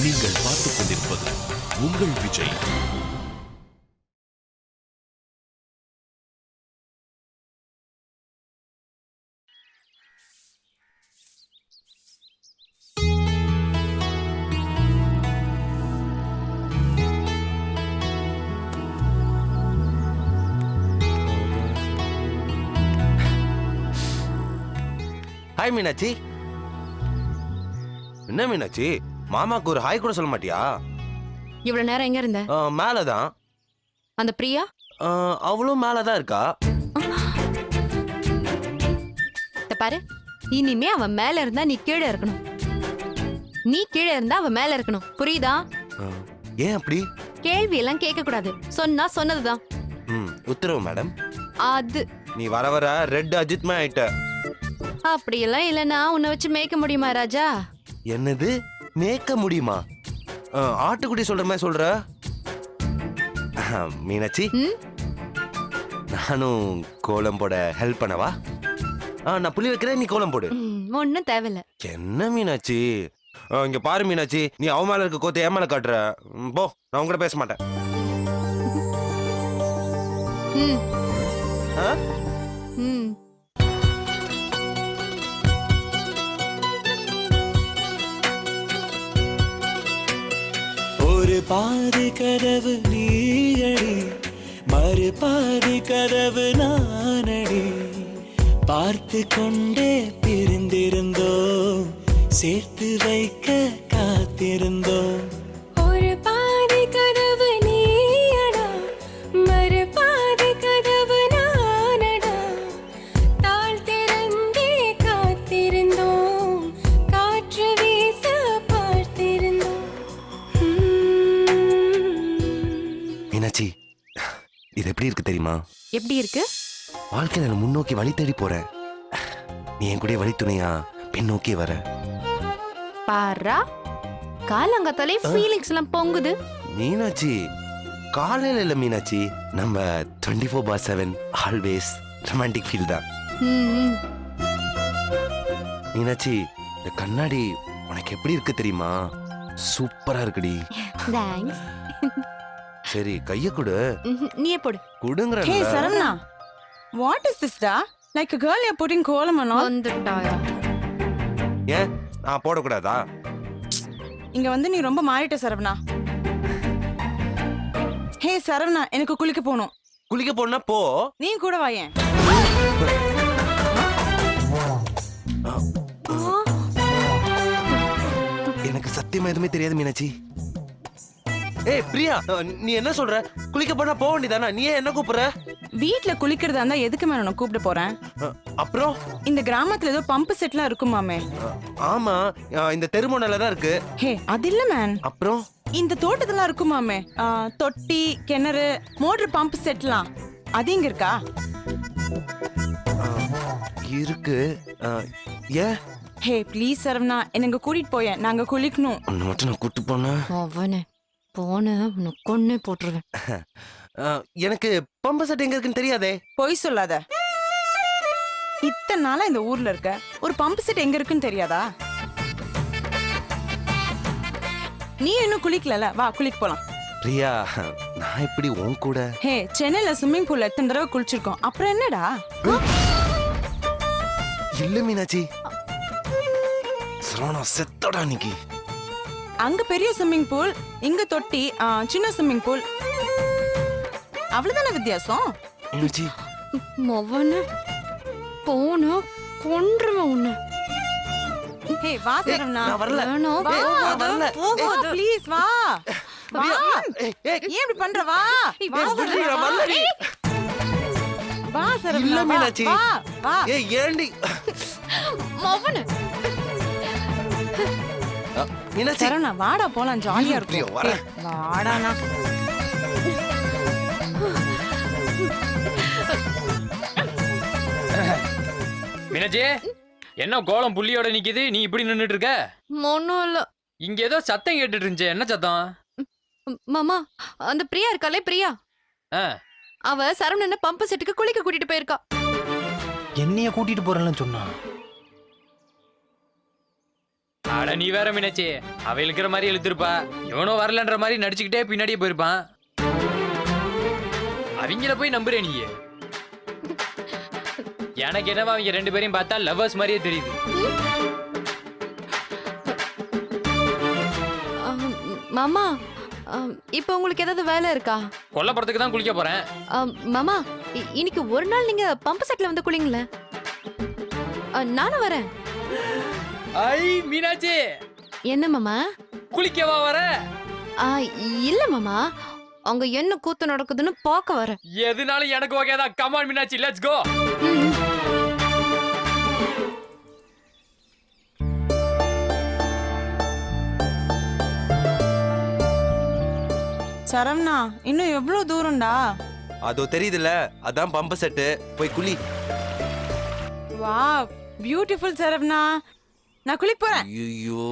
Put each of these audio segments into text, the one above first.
நீங்கள் பார்த்துக் கொண்டிருப்பது உங்கள் விஜய். ஹாய் மீனாட்சி. என்ன மீனாட்சி, மாமாக்கு ஒரு ஹாய் கூட சொல்ல மாட்டியா? இவ்வளவு நேரம் எங்க இருந்த? மேலதான். அந்த பிரியா அவளும் மேலதான் இருக்கா. பாரு, இனிமே அவன் மேல இருந்தா நீ கீழே இருக்கணும், நீ கீழே இருந்தா அவன் மேல இருக்கணும், புரியுதா? ஏன் அப்படி? கேள்வி எல்லாம் கேட்க கூடாது, சொன்னா சொன்னதுதான். உத்தரவு மேடம். அது நீ வர வர ரெட் அஜித்மே ஆயிட்ட. அப்படியெல்லாம் இல்லைன்னா உன்னை வச்சு மேய்க்க முடியுமா ராஜா? என்னது மேய்க்க முடியுமா? ஆட்டுக்குட்டி சொல்ற மாதிரி சொல்ற. மீனாட்சி, நானும் கோலம் போட ஹெல்ப் பண்ணவா? நான் புள்ளி வைக்கிறேன், நீ கோலம் போடு. ஒன்னும் தேவையில்ல. என்ன மீனாட்சி, இங்க பாரு மீனாட்சி, நீ அவ மேல இருக்க கோத்தை என் மேல காட்டுற. போ, நான் உங்ககிட்ட பேச மாட்டேன். ஒரு பாதி கதவு நீயடி, மறு பாதி கதவு நானடி. பார்த்து கொண்டே பிரிந்திருந்தோம், சேர்த்து வைக்க காத்திருந்தோம். ஒரு பாதி கதவு நீயடா, மறு பாதி கதவு நானடா. தாழ் திறந்தே காத்திருந்தோம், காற்று வீச பார்த்திருந்தோம். மீனாட்சி, இது எப்படி இருக்கு தெரியுமா? எப்படி இருக்கு? வாழ்க்கையில நான் முன்னோக்கி வழி தேடி போறேன், நீ என் கூட வழி துணையா பின்னோக்கி வர. பாரா, காலங்கத்தாலே ஃபீலிங்ஸ் எல்லாம் பொங்குது. மீனாட்சி, காலையில இல்ல மீனாட்சி, நம்ம 24/7 ஆல்வேஸ் ரொமான்டிக் ஃபீல் தான். மீனாட்சி, இந்த கண்ணாடி உனக்கு எப்படி இருக்கு தெரியுமா? சூப்பரா இருக்குடி. தேங்க்ஸ். சரி, கைய கொடு. நீயே போடு. குடுங்கற. Hey Saravana, what is this da? Like a girl you're putting kolam and all. வந்துட்டாயா? ஏன் நான் போட கூடாதா? இங்க வந்து நீ ரொம்ப மாறிட்ட சரவணா. ஹே சரவணா, எனக்கு குளிக்க போணும். குளிக்க போனா போ. நீ கூட வாயேன். எனக்கு சத்தியமா எதுவுமே தெரியாது மீனாட்சி. ஏய் பிரியா, நீ என்ன சொல்ற? குளிக்க போனா போக வேண்டியதானா? நீ ஏன் என்ன கூப்பிடுற? வீட்ல குளிக்கிறதா இருந்தா எதுக்கு மேல நான் கூப்பிட போறேன்? அப்புறம் இந்த கிராமத்துல ஏதோ பம்ப் செட்லாம் இருக்குமாமே. ஆமா, இந்த தெருமுனையில தான் இருக்கு. ஹே, அது இல்ல மேன். அப்புறம் இந்த தோட்டத்துல இருக்குமாமே, தொட்டி, கிணறு, மோட்டர் பம்ப் செட்லாம். அது இங்க இருக்கா? இருக்கு. ஏன்? ஹே ப்ளீஸ் சரவணா, என்னங்க கூட்டிட்டு போய, நாங்க குளிக்கணும். ஒன்னு மட்டும் நான் கூட்டு போனா அவனே போன உன்னை கொன்னே போட்டுருவேன். எனக்கு பம்பு செட் எங்க இருக்குன்னு தெரியாதே. பொய் சொல்லாத. இத்தனை நாளா இந்த ஊர்ல இருக்க, ஒரு பம்ப் செட் எங்க இருக்குன்னு தெரியாதா? நீ இன்னும் குளிக்கல, வா குளிக்க போலாம். பிரியா, நான் இப்படி உன் கூட? ஹே, சென்னையில ஸ்விம்மிங் பூல்ல எத்தனை தடவை குளிச்சிருக்கோம், அப்புறம் என்னடா? இல்ல மீனாட்சி, சரவணா செத்தடா நீக்கு. அங்க பெரிய ஸ்விம்மிங் பூல், இங்க தொட்டி, சின்ன ஸ்விம்மிங் பூல், அவ்வளவுதான வித்தியாசம். மீனாட்சி, மவனே போன கொன்றுவேன் உன்னை. ஹே வா சரவணா. நான் வரல. வேணாம். வா, நான் வரல. போகாத ப்ளீஸ் வா. வா. ஏன் இப்படி பண்ற? வா. வா விடுறீங்க, நான் வரலடி. வா சரவணா. இல்ல மீனாட்சி. வா. வா. ஏய் ஏண்டி? மவனே மீனாட்சி, சரவணா வாடா போலாம், ஜாலியா பிரியா, இருக்கும். வரேன். வாடானா. மீனாட்சி, என்ன கோலம் புள்ளியோட நிக்குது, நீ இப்படி நின்னுட்டு இருக்க? ஒன்னும் இல்ல. இங்க ஏதோ சத்தம் கேட்டுட்டு இருந்துச்சு, என்ன சத்தம்? மாமா, அந்த பிரியா இருக்காளே பிரியா, ஆ, அவ சரவணனை பம்பு செட்டுக்கு குளிக்க கூட்டிட்டு போயிருக்கா. என்னைய கூட்டிட்டு போறேன்னு சொன்னா அட நீ வேற மீனாட்சி, அவ இழுக்கிற மாதிரி இழுத்துருப்பா, இவனும் வரலன்ற மாதிரி நடிச்சுக்கிட்டே பின்னாடியே போயிருப்பான். அவங்கள போய் நம்புறே நீ? எனக்கு என்னவா அவங்க 2 பேரையும் பார்த்தா லவ்வர்ஸ் மாதிரியே தெரியுது. மாமா, இப்போ உங்களுக்கு ஏதாவது வேலை இருக்கா? கொல்லப்புறத்துக்கு தான் குளிக்க போறேன். மாமா, இன்னைக்கு ஒரு நாள் நீங்க பம்பு செட்ல வந்து குளிங்களே. நானும் வரேன். ஐ மீனாட்சி, என்ன மாமா? குளிக்கவா வர? இல்ல மாமா, அங்க என்ன கூத்து நடக்குதுன்னு பார்க்க வரேன். எதுனாலும் எனக்கு ஓகே தான். Come on Meenakshi, let's go. Saravana, இன்னும் எவ்வளவு தூரம்டா? அதோ தெரியுதுல்ல, அதான் பம்பு செட்டு. போய் குளி. வா, பியூட்டிஃபுல் சரவணா. நான் குளிக்க போறேன். ஐயோ,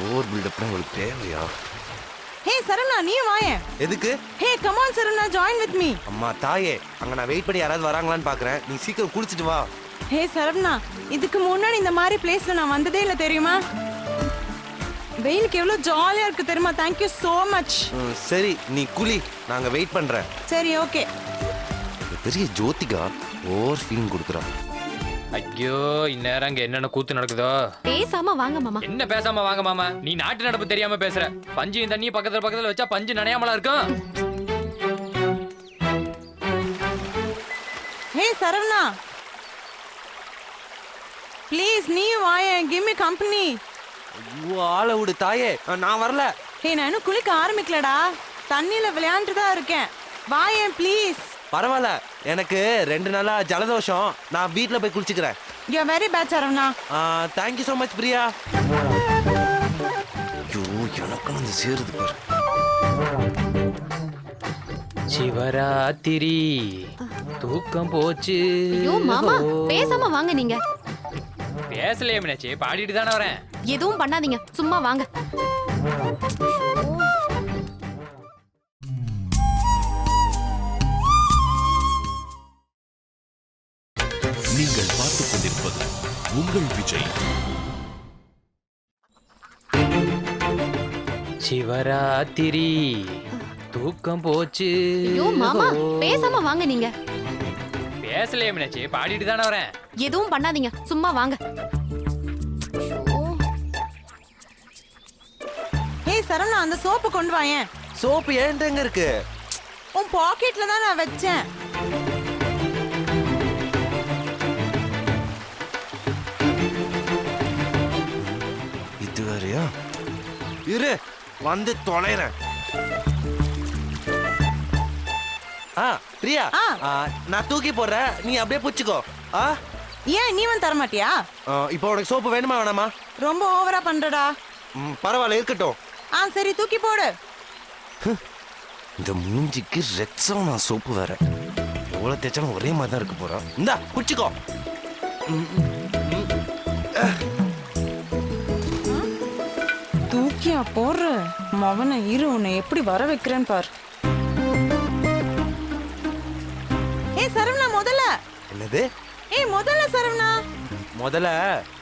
ஓவர் பில்டப்னா உங்களுக்கு தேவையா? ஹே சரவணா, நீ வாயேன். எதுக்கு? ஹே come on Saravana, join with me. அம்மா தாயே, அங்க நான் வெயிட் பண்ணி யாராவது வராங்களான்னு பாக்குறேன். நீ சீக்கிரம் குளிச்சிட்டு வா. ஹே சரவணா, இதுக்கு முன்னாடி இந்த மாதிரி பிளேஸ்ல நான் வந்ததே இல்ல தெரியுமா? வெயிலுக்கு எவ்வளவு ஜாலியா இருக்கு தெரியுமா? Thank you so much. சரி, நீ குளி, நாங்க வெயிட் பண்றேன். சரி, ஓகே. பெரிய ஜோதிகா ஓவர் ஃபீலிங் கொடுக்குறா. ஐயோ, இந்நேரம் அங்க என்னென்ன கூத்து நடக்குதோ. பேசாம வாங்க மாமா. என்ன பேசாம வாங்க மாமா? நீ நாட்டு நடப்பு தெரியாம பேசுற. பஞ்சையும் தண்ணியும் பக்கத்துல வச்சா பஞ்சு நனையாமலா இருக்கும். ஹே சரவணா, ப்ளீஸ் நீ வாயேன். Give me company. ஐயோ, ஆளை விடு தாயே, நான் வரல. ஹே, நான் இன்னும் குளிக்க ஆரம்பிக்கலடா. தண்ணியில விளையாண்டுட்டு தான் இருக்கேன். வாயேன் ப்ளீஸ். பரவாயில்ல, எனக்கு 2 நாளா ஜலதோஷம். நான் வீட்ல போய் குளிச்சுக்கிறேன். You are very bad Saravana. Thank you so much Priya. ஐயோ, எனக்கு வந்து சேருது பாரு. சிவராத்திரி தூக்கம் போச்சு. ஐயோ மாமா, பேசாம வாங்க. நீங்க பேசலையே மீனாட்சி, பாடிட்டு தானே வரேன். எதுவும் பண்ணாதீங்க, சும்மா வாங்க. நீங்கள் பார்த்துக் கொண்டிருப்பது உங்கள் விஜய். சிவராத்திரி தூக்கம் போச்சு. ஐயோ மாமா, பேசாம வாங்க. நீங்க பேசலையே மீனாட்சி, பாடிட்டு தானே வரேன். எதுவும் பண்ணாதீங்க, சும்மா வாங்க. ஹே சரவணா, அந்த சோப்பு கொண்டு வாயேன். சோப்பு ஏன்ட்ட எங்க இருக்கு? உன் பாக்கெட்ல தான் நான் வச்சேன். இது வேறையா? இரு, வந்து தொலைறேன். பிரியா, நான் தூக்கி போடுறேன், நீ அப்படியே புடிச்சுக்கோ. ஏன் நீ வந்து தர மாட்டியா? இப்போ உனக்கு சோப்பு வேணுமா வேணாமா? ரொம்ப ஓவரா பண்றடா. பரவாயில்ல, இருக்கட்டும். சரி, தூக்கி போடு. இந்த மூஞ்சிக்கு ரெக்ஸோனா சோப்பு வேற. எவ்வளவு தேய்ச்சாலும் ஒரே மாதிரி தான் இருக்க போறான். இந்தா குடிச்சுக்கோ. தூக்கியா போடுற மவனை? இரு, உன்னை எப்படி வர வைக்கிறேன்னு பாரு. ஏய் சரவணா, முதல்ல. என்னது? முதல்ல சரவணா. முதல்ல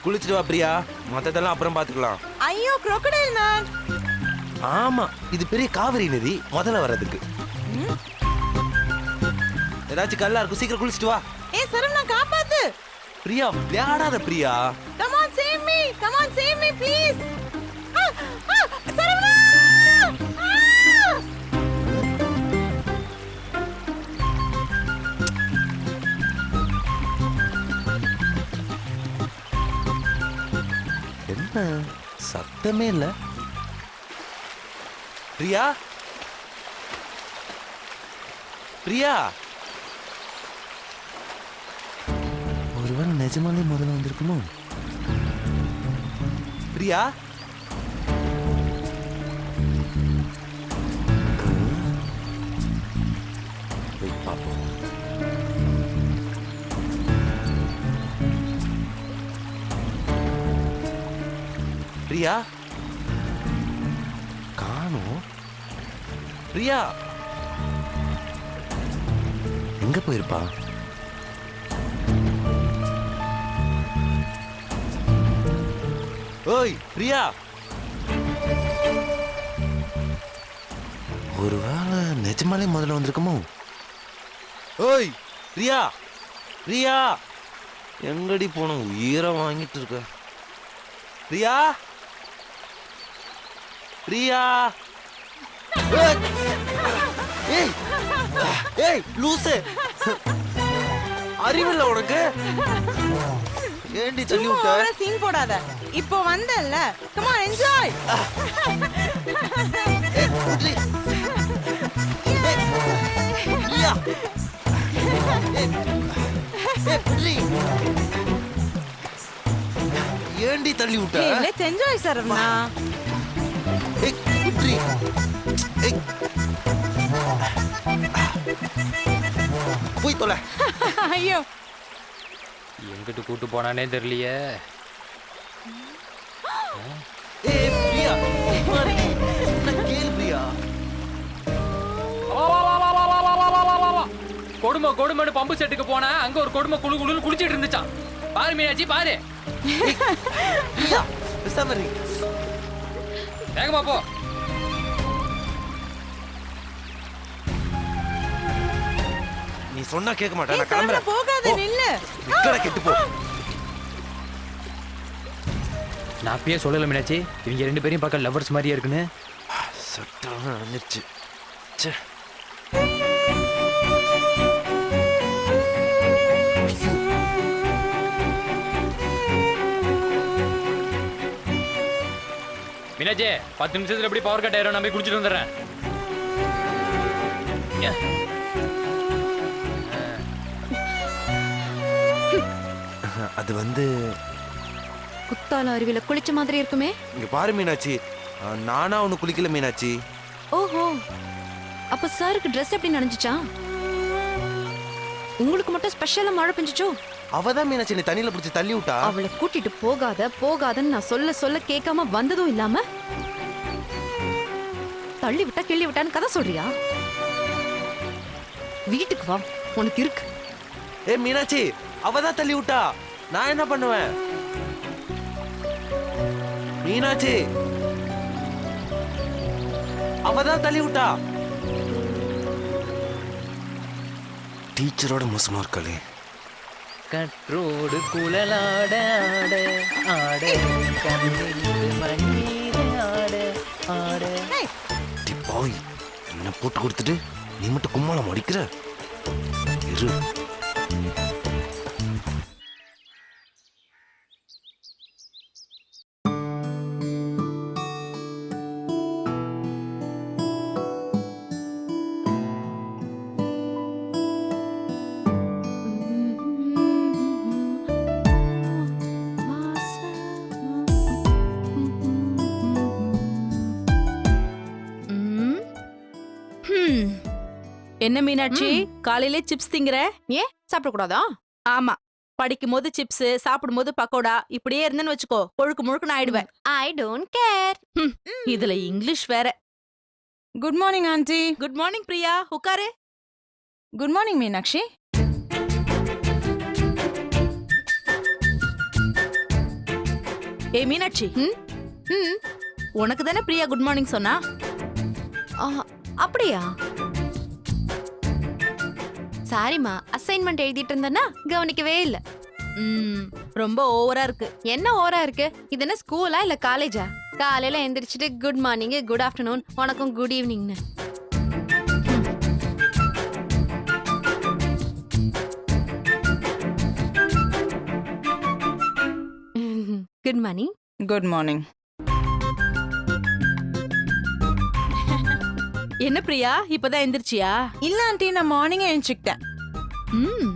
குளிச்சுட்டு வா பிரியா, மத்ததெல்லாம் அப்புறம் பாத்துக்கலாம். ஐயோ, crocodile man. ஆமா, இது பெரிய காவிரி நதி. முதல்ல வர்றதுக்கு ஏதாச்சும் கல்லா இருக்கும். சீக்கிரம் குளிச்சுட்டு வா. சரவணா, காப்பாத்து. பிரியா, விளையாடாத Priya. Come on, save me. Come on, save me, please. Saravana! என்ன சத்தமே இல்ல? பிரியா, பிரியா ஒருவேளை நிஜமாலே முதல்ல வந்திருக்குமோ? பிரியா போய் பார்ப்போம். பிரியா காணோம். பிரியா எங்க போயிருப்பா? ஓய் பிரியா, ஒருவேளை நிஜமாலே முதல்ல வந்திருக்குமோ? ஓய் பிரியா, பிரியா எங்கடி போன? உயிரை வாங்கிட்டு இருக்க. பிரியா, பிரியா. ஏய் ஏய் லூசு, அறிவில்ல உனக்கு? ஏண்டி தள்ளி விட்ட? சீன் போடாத. இப்போ வந்தல்ல, கம் ஆன் என்ஜாய். புட்லி. பிரியா. புட்லி. ஏண்டி தள்ளி விட்ட? Let's enjoy Saravana. புட்லி. போய் தொலை. ஐயோ, எங்கிட்டு கூட்டு போனானே தெரியலையே. பிரியா கேளு பிரியா. கொடுமை கொடுமைன்னு பம்பு செட்டுக்கு போனா அங்க ஒரு கொடுமை குளு குளுன்னு குளிச்சிட்டு இருந்துச்சான். பாரு மீனாட்சி பாரு. பிரியா பேசாம இரு. வேகமா போ. நீ சொன்னா கேட்க மாட்டேன். ஏய் நான் சரவணா கிளம்புறேன். போகாத, நில்லு. நிக்கடா, கெட்டு போ. நான் அப்பயே சொல்லல மீனாட்சி, இவங்க ரெண்டு பேரையும் பார்க்க லவர்ஸ் மாதிரியே இருக்குன்னு. சட்டான அணிச்சு. ச்சே. மீனாட்சி 10 நிமிஷத்துல எப்படி பவர் கட் ஆயிரும்? நான் போய் குடிச்சிட்டு வந்துடுறேன். அது வந்து குத்தால அருவியில குளிச்ச மாதிரி இருக்குமே. இங்க பாரு மீனாட்சி, நானா ஒண்ணு குளிக்கல மீனாட்சி. ஓஹோ, அப்ப சாருக்கு ட்ரெஸ் எப்படி நனைஞ்சிச்சா? உங்களுக்கு மட்டும் ஸ்பெஷலா மழை பெஞ்சிச்சோ? அவதான் மீனாட்சி நீ தண்ணியில பிடிச்சி தள்ளி விட்டா. அவளை கூட்டிட்டு போகாத போகாதன்னு நான் சொல்ல சொல்ல கேட்காம வந்ததும் இல்லாம தள்ளி விட்டா கிள்ளி விட்டான்னு கதை சொல்றியா? வீட்டுக்கு வா, உனக்கு இருக்கு. ஏ மீனாட்சி, அவதான் தள்ளி விட்டா. நான் என்ன பண்ணுவேன்? மீனாட்சி, அவதான் தள்ளி விட்டா. டீச்சரோட மோசமா இருக்காளே. கற்றோடு குழலாட ஆட ஆட கண்ணில் மண்ணீர் ஆட ஆட. டி பாய், என்ன போட்டு கொடுத்துட்டு நீ மட்டும் கும்மாளம் அடிக்கிற இரு. என்ன மீனாட்சி, காலையில சிப்ஸ் திங்கிற? ஏன் சாப்பிடக்கூடாதா? ஆமா, படிக்கும் போது சிப்ஸ், சாப்பிடும் போது பக்கோடா, இப்படியே இருந்தேன்னு வச்சுக்கோ, பொழுக்கு முழுக்குன்னு ஆயிடுவேன். I don't care. இதுல இங்கிலீஷ் வேற. Good morning aunty. Good morning Priya, உட்காரு. Good morning Meenakshi. ஏய் மீனாட்சி, உனக்கு தானே பிரியா குட் மார்னிங் சொன்னா? அப்படியா? சாரிமா, அசைன்மெண்ட் எழுதிட்டு இருந்தேன்னா கவனிக்கவே இல்ல. ரொம்ப ஓவரா இருக்கு. என்ன ஓவரா இருக்கு? இது என்ன ஸ்கூலா இல்ல காலேஜா? காலையில எந்திரிச்சிட்டு குட் மார்னிங், குட் ஆஃப்டர்நூன், உனக்கும் குட் ஈவினிங்னு. Good morning. Good morning. என்ன பிரியா இப்பதான் எந்திரிச்சியா? இல்ல ஆண்டி, நான் மார்னிங்கே எழுந்துக்கிட்டேன். ம்.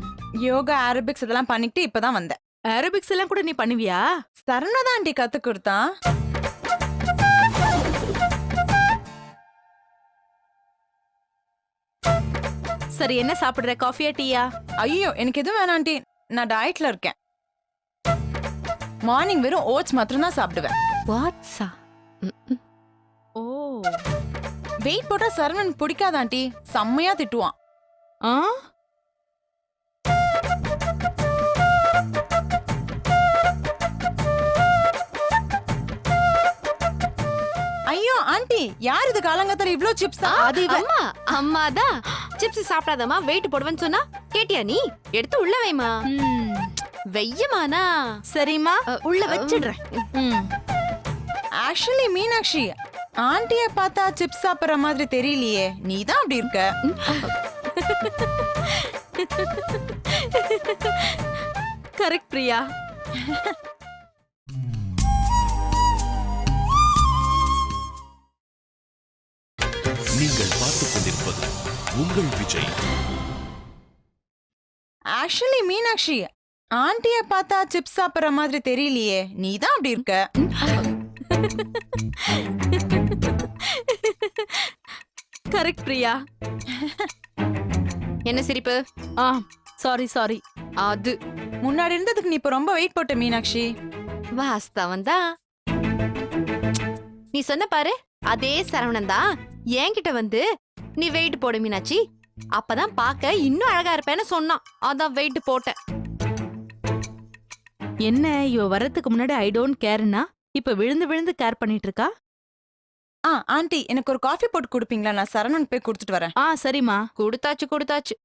யோகா, ஆரோபிக்ஸ் இதெல்லாம் பண்ணிட்டு இப்பதான் வந்தேன். ஏரோபிக்ஸ் எல்லாம் கூட நீ பண்ணுவியா? சரவணா தான் ஆண்டி கத்து கொடுத்தான். சரி, என்ன சாப்பிடுற? காஃபியா டீயா? ஐயோ, எனக்கு எதுவும் வேணாம் ஆண்டி, நான் டயட்ல இருக்கேன். மார்னிங் வெறும் ஓட்ஸ் மாத்திரம் தான் சாப்பிடுவேன். வாட்ஸா? ஓ. வெயிட் போட்டா சரவணன் பிடிக்காத ஆண்டி, செம்மையா திட்டுவான். ஆ? ஐயோ ஆண்டி, யார் இது காலங்கத்துல இவ்ளோ சிப்ஸா? அது அம்மா. அம்மாதான் சிப்ஸ் சாப்பிடாதம்மா வெயிட் போடுவேன்னு சொன்னா கேட்டியா நீ? எடுத்து உள்ள வைமா. ம். வெய்யமானா. சரிம்மா, உள்ள வச்சிடுறேன். ம். ஆக்சுவலி மீனாட்சி, ஆண்டிய பார்த்தா சிப்ஸ் சாப்பிடுற மாதிரி தெரியலையே, நீ தான் அப்படி இருக்க. கரெக்ட் பிரியா. நீங்கள் பார்த்துக் கொண்டிருப்பது உங்கள் விஜய். ஆக்சுவலி மீனாட்சி, ஆண்டிய பார்த்தா சிப்ஸ் சாப்பிடுற மாதிரி தெரியலையே, நீ தான் அப்படி இருக்க. கரெக்ட் பிரியா. என்ன சிரிப்பு? ஆ, சாரி சாரி. அது முன்னாடி இருந்ததுக்கு நீ இப்ப ரொம்ப வெயிட் போட்ட மீனாட்சி. வாஸ்தவம் தான். நீ சொன்ன பாரு, அதே சரவணன் தான் என்கிட்ட வந்து நீ வெயிட் போடு மீனாட்சி, அப்பதான் பார்க்க இன்னும் அழகா இருப்பேன்னு சொன்னான். அதான் வெயிட் போட்டேன். என்ன இவ வர்றதுக்கு முன்னாடி ஐ டோன்ட் கேர்னா இப்ப விழுந்து விழுந்து கேர் பண்ணிட்டு இருக்கா? ஆண்டி, எனக்கு ஒரு காஃபி போட்டு கொடுப்பீங்களா? நான் சரவணன் போய் கொடுத்துட்டு வரேன். ஆ சரிம்மா. கொடுத்தாச்சு கொடுத்தாச்சு.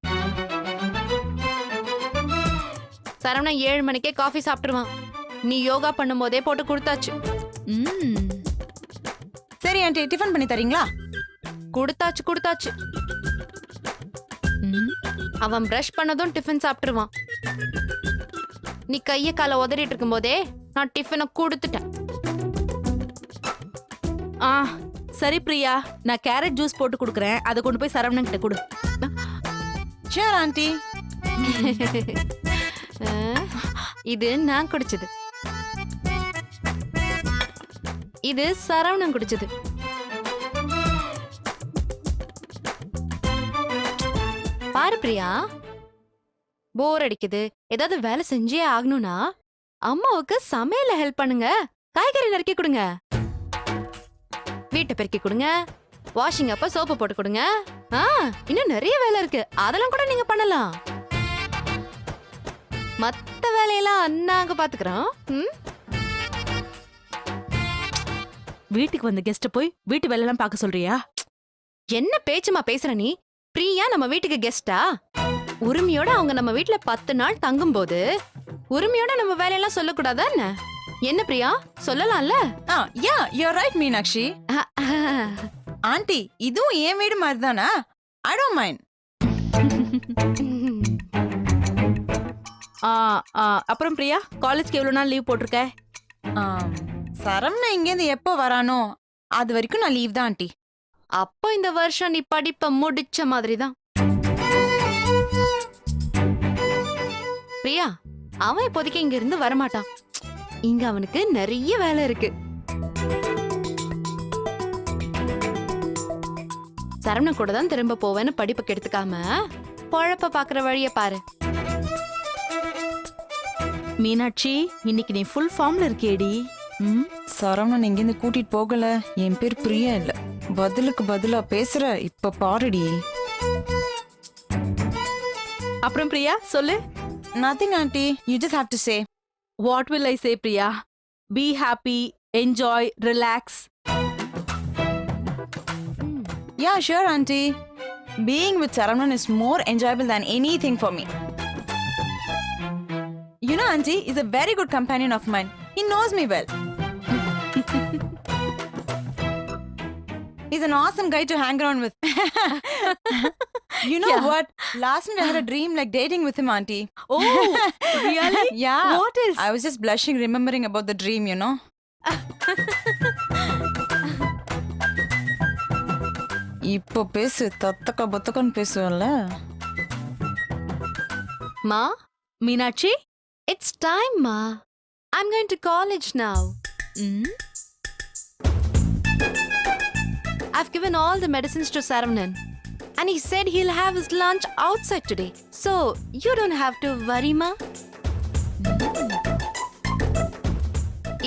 சரவணன் 7 மணிக்கே காஃபி சாப்பிட்டுருவான். நீ யோகா பண்ணும் போதே போட்டு கொடுத்தாச்சு. ம். சரி ஆண்டி, டிஃபன் பண்ணி தரீங்களா? கொடுத்தாச்சு கொடுத்தாச்சு. ம். அவன் பிரஷ் பண்ணதும் டிஃபன் சாப்பிட்டுருவான். நீ கைய கால உதறிட்டு இருக்கும் போதே நான் டிஃபனை கொடுத்துட்டேன். ஆ சரி பிரியா, நான் கேரட் ஜூஸ் போட்டு குடுக்கறேன், அதை கொண்டு போய் சரவணன் கிட்ட கொடு. Sure aunty. இது நான் குடிச்சது, இது சரவணன் குடிச்சது. பாரு பிரியா, போர் அடிக்குது, ஏதாவது வேலை செஞ்சே ஆகணும்னா அம்மாவுக்கு சமையல ஹெல்ப் பண்ணுங்க. காய்கறி நறுக்கி கொடுங்க, வீட்டை பெருக்கி கொடுங்க, வாஷிங் அப்ப சோப்பு போட்டு கொடுங்க. இன்னும் நிறைய வேலை இருக்கு, அதெல்லாம் கூட நீங்க பண்ணலாம். மத்த வேலையெல்லாம் நாங்க பாத்துக்கிறோம். வீட்டுக்கு வந்த கெஸ்ட போய் வீட்டு வேலை எல்லாம் பார்க்க சொல்றியா? என்ன பேச்சுமா பேசுற நீ? பிரியா நம்ம வீட்டுக்கு கெஸ்டா? உரிமையோட அவங்க நம்ம வீட்டுல 10 நாள் தங்கும் போது உரிமையோட நம்ம வேலையெல்லாம் சொல்லக்கூடாதா என்ன? என்ன பிரியா, சொல்லலாம்ல? யா, யூ ரைட் மீனாட்சி. ஆண்டி, இதுவும் என் வீடு மாதிரி தானா? I don't mind. அப்புறம் பிரியா, காலேஜ்க்கு எவ்வளவு நாள் லீவ் போட்டிருக்க? சரவணன் இங்கேருந்து எப்போ வரானோ அது வரைக்கும் நான் லீவ் தான் ஆண்டி. அப்போ இந்த வருஷம் நீ படிப்ப முடிச்ச மாதிரி தான். பிரியா, அவன் இப்போதைக்கு இங்க இருந்து வரமாட்டான். இங்க அவனுக்கு நிறைய வேலை இருக்கு. சரவணன் கூட தான் திரும்ப போவேன்னு படிப்பை கெடுத்துக்காம பொழப்ப பாக்குற வழிய பாரு. மீனாட்சி, இன்னைக்கு நீ ஃபுல் ஃபார்ம்ல இருக்கியேடி. சரவணன் இங்கேருந்து கூட்டிட்டு போகல, என் பேர் பிரியா இல்ல. பதிலுக்கு பதிலா பேசுற, இப்ப பாருடி. அப்புறம் பிரியா சொல்லு. Nothing auntie, you just have to say. What will I say Priya? Be happy, enjoy, relax. Yeah, sure auntie. Being with Saravanan is more enjoyable than anything for me. You know auntie is a very good companion of mine. He knows me well. He's an awesome guy to hang around with. You know what? Last night I had a dream like dating with him, auntie. Oh, really? Yeah. What is? I was just blushing remembering about the dream, you know. இப்போ பேசு, தத்தக்க பத்தக்கன்னு பேசுவேன்ல. Ma, Meenakshi it's time, Ma. I'm going to college now. ம், I've given all the medicines to Saravanan. And he said he'll have his lunch outside today. So, you don't have to worry, Ma.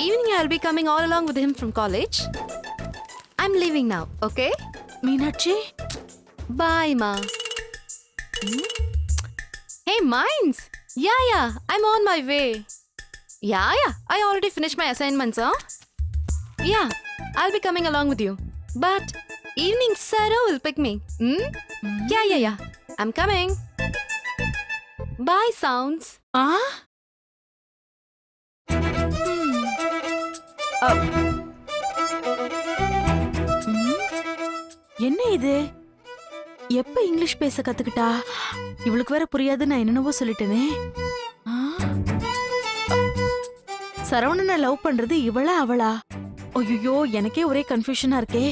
Evening, I'll be coming all along with him from college. I'm leaving now, okay? Meenakshi Bye, Ma. Hey, Mines. Yeah, I'm on my way. Yeah, I already finished my assignments, huh? Yeah, I'll be coming along with you. But evening, Sarah will pick me. Hmm? Yeah. I'm coming. Bye, Sounds. ஆ என்ன இது? எப்ப English பேச கத்துக்கிட்டா? இவளுக்கு வேற புரியாது, நான் என்னென்னவோ சொல்லிட்டேனே. ஆ? சரவணனை லவ் பண்றது இவளா அவளா? ஐயோ, எனக்கே ஒரே கன்ஃபியூஷனா இருக்கே.